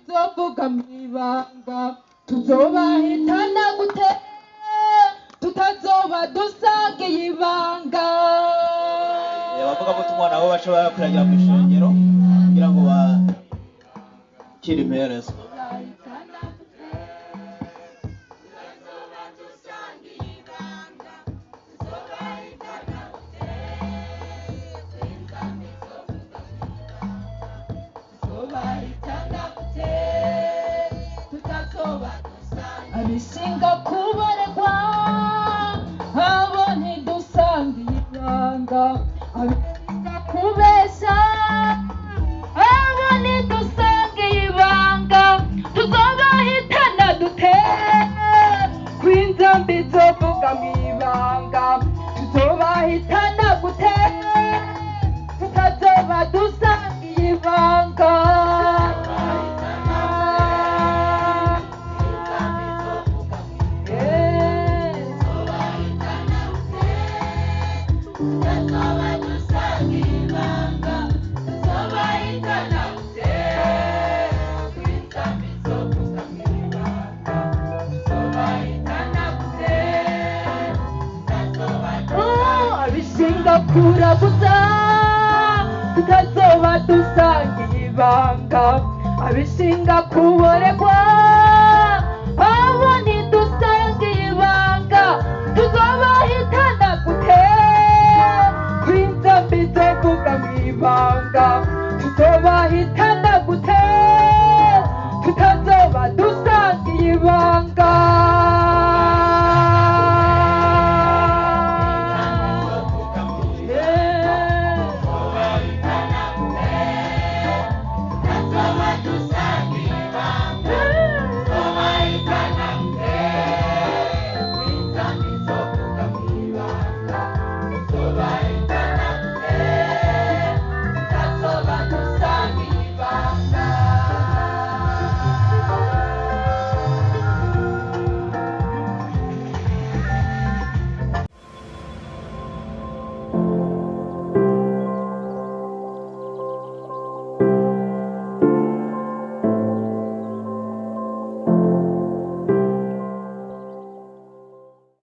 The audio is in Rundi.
bizovuga mwibanga tuzobahitana gute tutazoba dusangiye ibanga. abavugabutumwa nabo baca bakuragira mu ishengero kugira ngo bakire imperezo. abishinga kubaregwa abo ntidusangiye ibanga, abishinga kubeshya abo ntidusangiye ibanga, tuzobahitana dute kw'inzambi zovuga mw'ibanga, tuzobahitana gute tutazoba dusangiye ibanga. abishinga kuraguza tutazoba dusangiye ibanga, abishinga kuboregwa